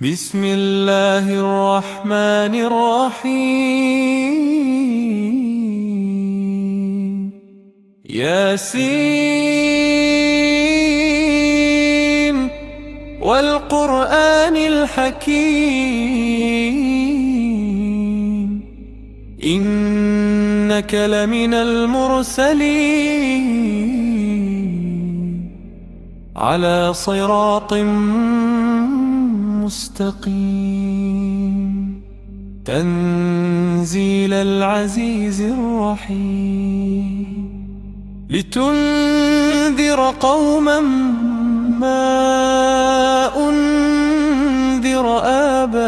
بسم الله الرحمن الرحيم ياسين والقرآن الحكيم إنك لمن المرسلين على صراط مستقيم تنزيل العزيز الرحيم لتنذر قوما ما أنذر آباؤهم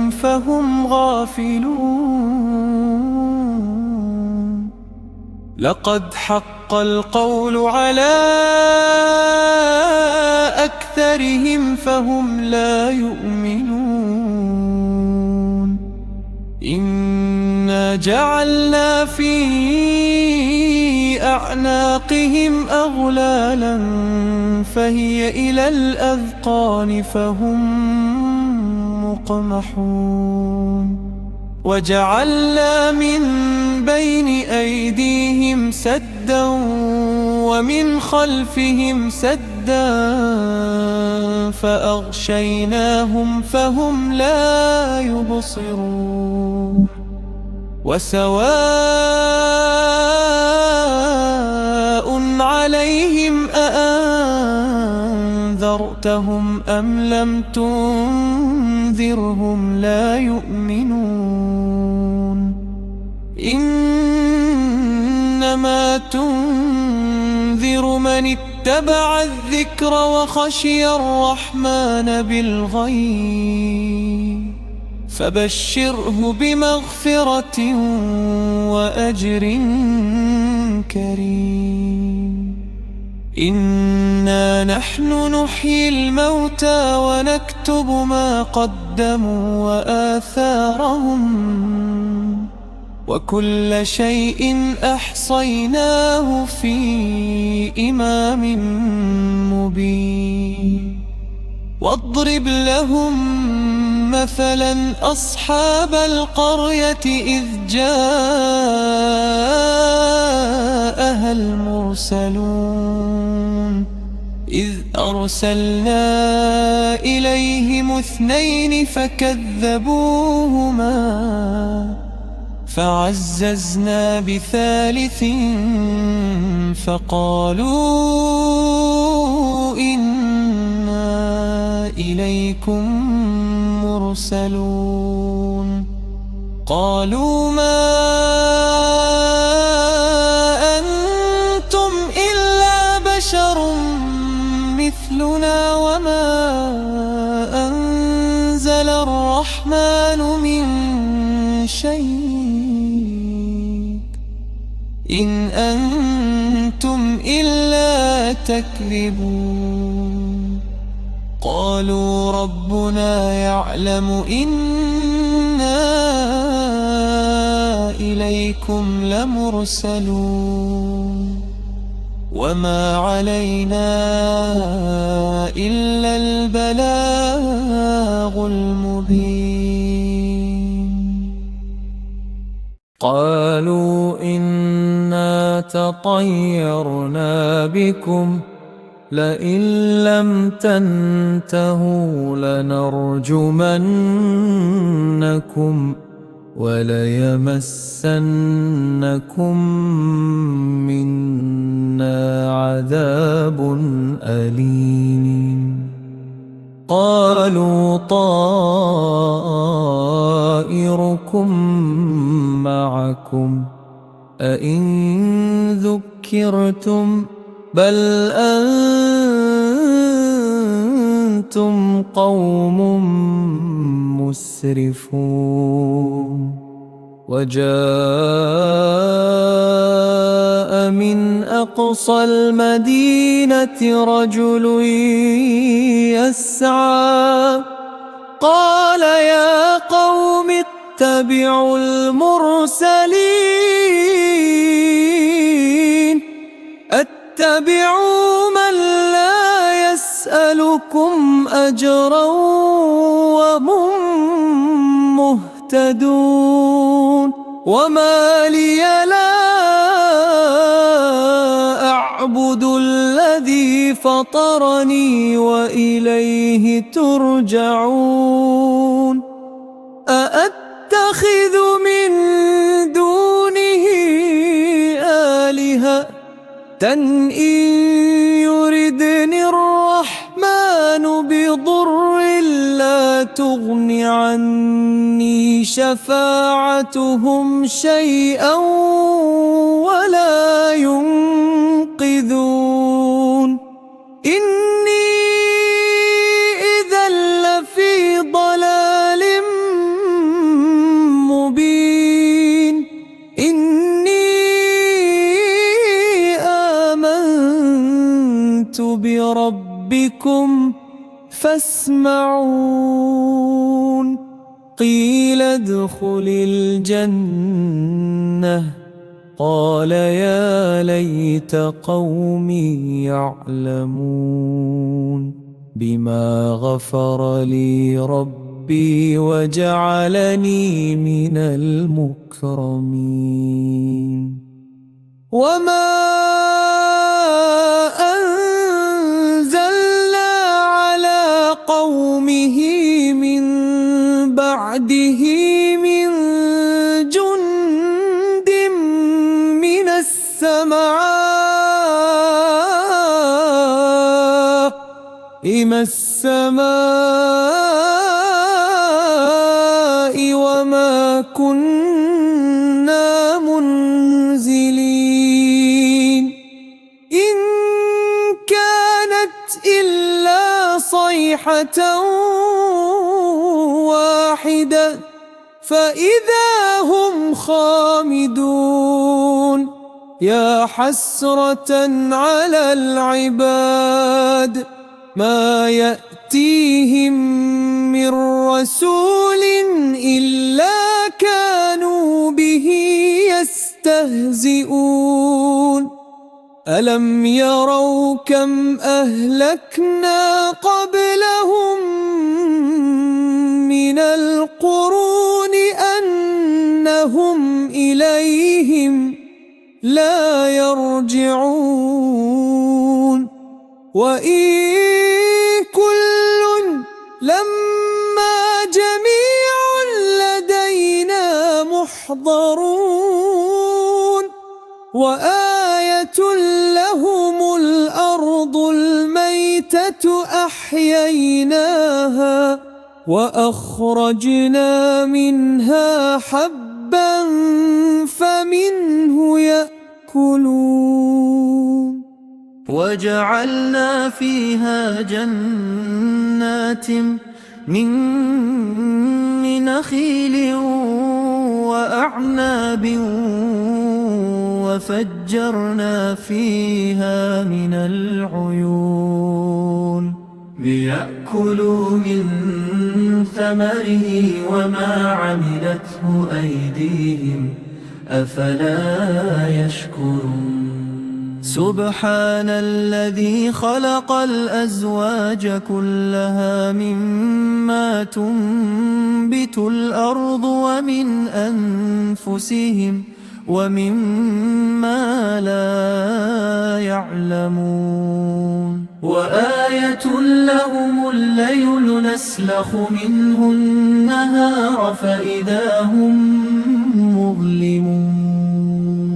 فهم غافلون لقد حق القول على أكثرهم فهم لا يؤمنون إنا جعلنا في أعناقهم أغلالا فهي إلى الأذقان فهم مقمحون وجعلنا من بين أيديهم سدا ومن خلفهم سدا فأغشيناهم فهم لا يبصرون وسواء عليهم أأنذرتهم أم لم تنذرهم لا يؤمنون إنما تنذر من اتبع الذكر وخشي الرحمن بالغيب فبشره بمغفرة وأجر كريم إنا نحن نحيي الموتى ونكتب ما قدموا وآثارهم وكل شيء أحصيناه في إمام مبين واضرب لهم مثلا أصحاب القرية إذ جاءها المرسلون إذ أرسلنا إليهم اثنين فكذبوهما فعززنا بثالث فقالوا إنا إليكم مرسلون قالوا ما أنتم إلا بشر مثلنا وما أنزل الرحمن من شيء إن أنتم إلا تكذبون قالوا ربنا يعلم إنا إليكم لمرسلون وما علينا إلا البلاغ المبين قالوا إنا تطيرنا بكم لئن لم تنتهوا لنرجمنكم وليمسنكم منا عذاب أليم قالوا طائركم معكم أئن ذكرتم بل أنتم قوم مسرفون وجاء من أقصى المدينة رجل يسعى قال يا قوم اتبعوا المرسلين اتبعوا من لا يسعى أسألكم أجرا وهم مهتدون وما لي لا أعبد الذي فطرني وإليه ترجعون أأتخذ من دونه آلهة إن يردني الرحمن بضر لا تغن عني شفاعتهم شيئا ولا ينقذون إني إذا لفي ضلال مبين إني آمنت بربكم فاسمعون قيل ادخل الجنة قال يا ليت قومي يعلمون بما غفر لي ربي وجعلني من المكرمين وما أنزلنا على قومه من بعده من جند من السماء وما كنا منزلين إن كانت إلا صيحة واحدة فإذا هم خامدون يا حسرة على العباد ما يأتيهم من رسول إلا كانوا به يستهزئون ألم يروا كم أهلكنا قبلهم من القرون أنهم إليهم لا يرجعون وإن كل لما جميع لدينا محضرون وآية لهم الأرض الميتة أحييناها وأخرجنا منها حبا فمنه يأكلون وجعلنا فيها جنات من نخيل وأعناب وفجرنا فيها من العيون ليأكلوا من ثمره وما عملته أيديهم أفلا يشكرون سبحان الذي خلق الأزواج كلها مما تنبت الأرض ومن أنفسهم ومما لا يعلمون وآية لهم الليل نسلخ منه النهار فإذا هم مظلمون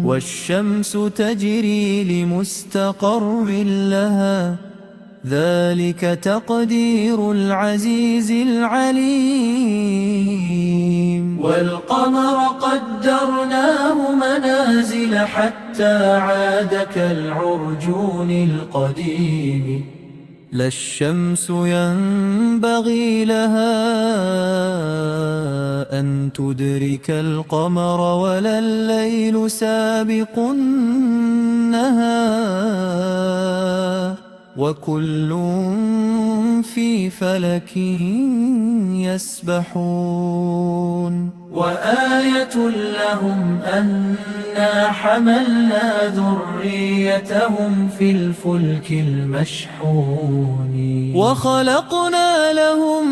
والشمس تجري لمستقر لها ذلك تقدير العزيز العليم والقمر قدرناه منازل حتى عاد كالعرجون القديم لا الشمس ينبغي لها أن تدرك القمر ولا الليل سابق النهار وكل في فلك يسبحون وآية لهم أنا حملنا ذريتهم في الفلك المشحون وخلقنا لهم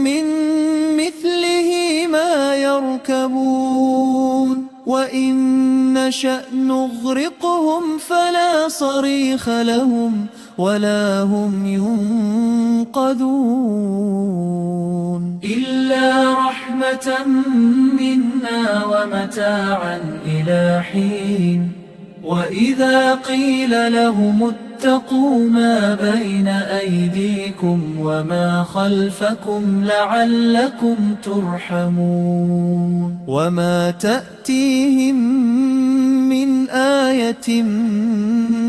من مثله ما يركبون وإن نشأ نغرقهم فلا صريخ لهم ولا هم ينقذون إلا رحمة منا ومتاعا إلى حين وإذا قيل لهم اتقوا ما بين أيديكم وما خلفكم لعلكم ترحمون وما تأتيهم من آية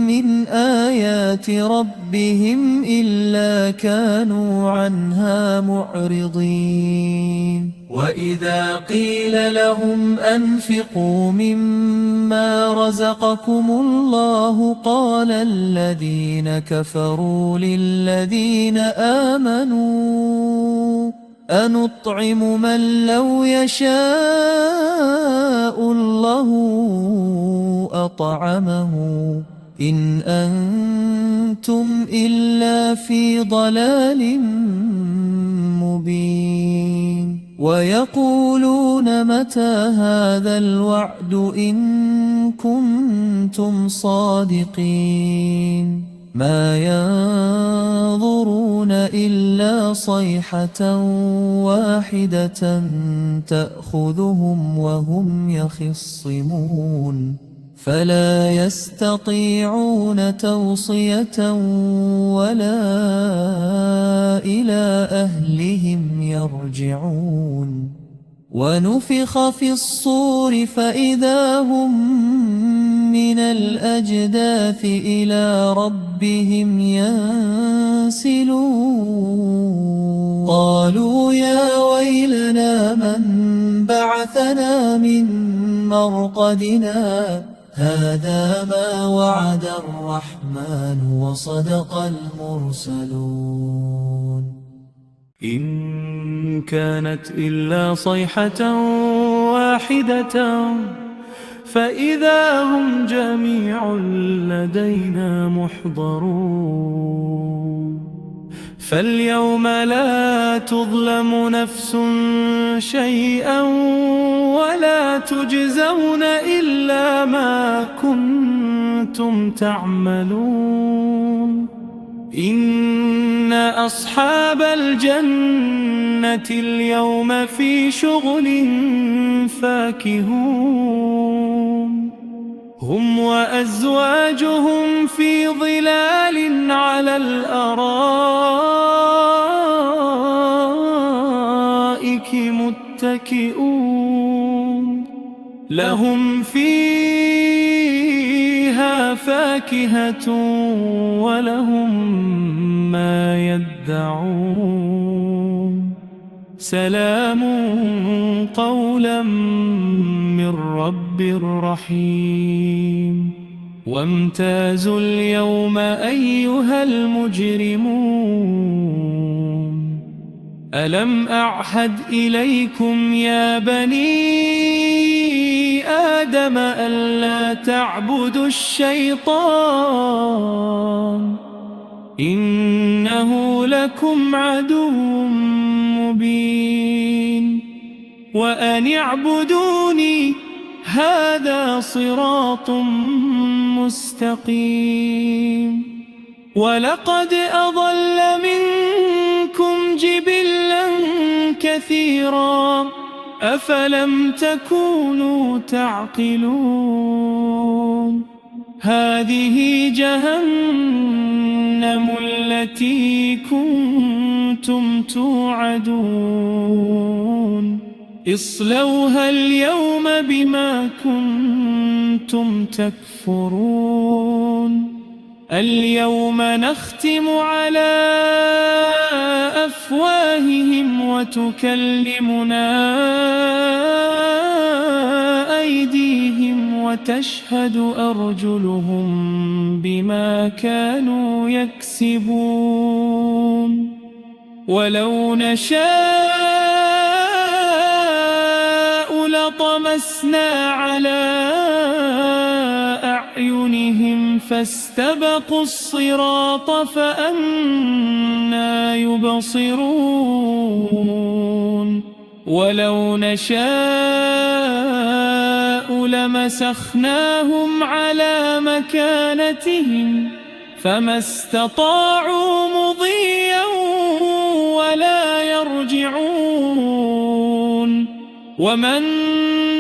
من آيات ربهم إلا كانوا عنها معرضين وإذا قيل لهم أنفقوا مما رزقكم الله قال الذين كفروا للذين آمنوا أنطعم من لو يشاء الله أطعمه إن أنتم إلا في ضلال مبين ويقولون متى هذا الوعد إن كنتم صادقين ما ينظرون إلا صيحة واحدة تأخذهم وهم يخصمون فلا يستطيعون توصية ولا إلى أهلهم يرجعون ونفخ في الصور فإذا هم من الأجداث إلى ربهم ينسلون قالوا يا ويلنا من بعثنا من مرقدنا هذا ما وعد الرحمن وصدق المرسلون إن كانت إلا صيحة واحدة فإذا هم جميع لدينا محضرون فاليوم لا تظلم نفس شيئا ولا تجزون إلا ما كنتم تعملون إن أصحاب الجنة اليوم في شغل فاكهون هم وأزواجهم في ظلال على الأرائك متكئون لهم فيها فاكهة ولهم ما يدعون سلام قولا من رب رحيم وامتازوا اليوم أيها المجرمون ألم أعهد إليكم يا بني آدم ألا تعبدوا الشيطان إنه لكم عدو مبين وأن اعبدوني هذا صراط مستقيم ولقد أضل منكم جبلا كثيرا أفلم تكونوا تعقلون هذه جهنم التي كنتم توعدون اصلوها اليوم بما كنتم تكفرون اليوم نختم على أفواههم وتكلمنا أيديهم وتشهد أرجلهم بما كانوا يكسبون ولو نشاء لطمسنا على أعينهم فاستبقوا الصراط فأنى يبصرون ولو نشاء لمسخناهم على مكانتهم فما استطاعوا مضيا ولا يرجعون ومن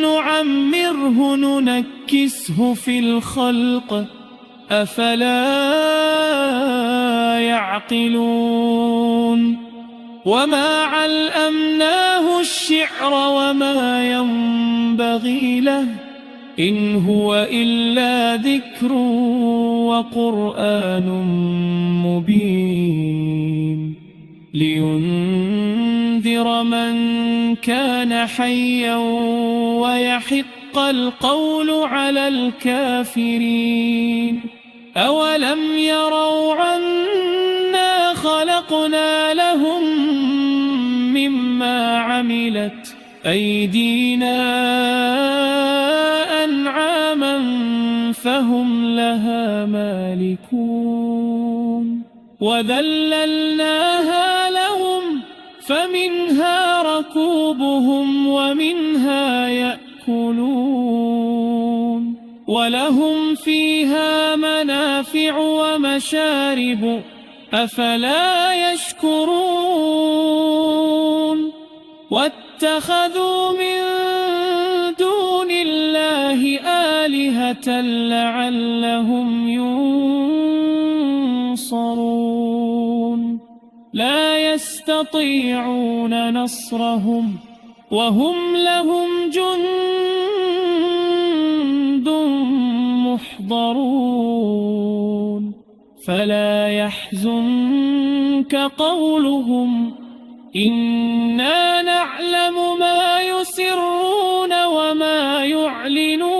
نعمره ننكسه في الخلق أفلا يعقلون وما علمناه الشعر وما ينبغي له إن هو إلا ذكر وقرآن مبين لينذر من كان حيا ويحق القول على الكافرين أولم يروا عنا خلقنا لهم مما عملت أيدينا أنعاما فهم لها مالكون وذللناها لهم فمنها ركوبهم ومنها يأكلون ولهم فيها منافع ومشارب أفلا يشكرون واتخذوا من دون الله آلهة لعلهم ينصرون لا يستطيعون نصرهم وهم لهم جند محضرون فلا يحزنك قولهم إنا نعلم ما يسرون وما يعلنون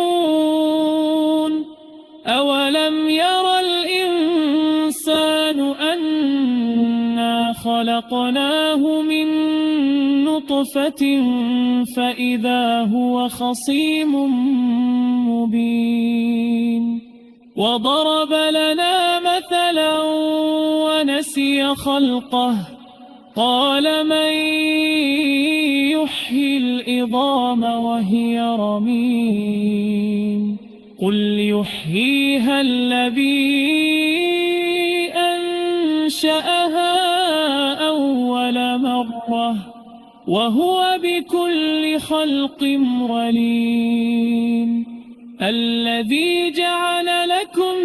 أولم ير الإنسان أنا خلقناه من نطفة فإذا هو خصيم مبين وضرب لنا مثلا ونسي خلقه قال من يحيي العظام وهي رميم قل يحييها الذي أنشأها أول مرة وهو بكل خلق عليم الذي جعل لكم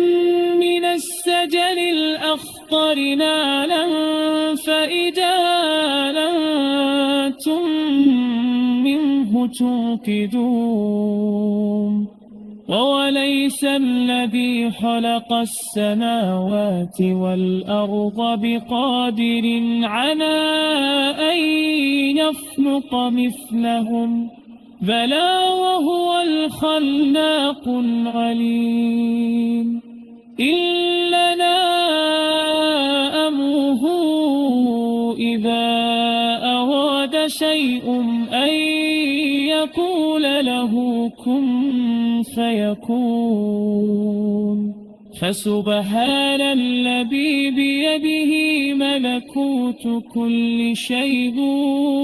من الشجر الأخضر نارا فإذا أنتم منه توقدون ووليس الذي خلق السماوات والأرض بقادر على أن يخلق مثلهم بلى وهو الخلاق العليم إننا أمره إذا أراد شيء أن يقول له كن فيكون فسبحان الذي بيده ملكوت كل شيء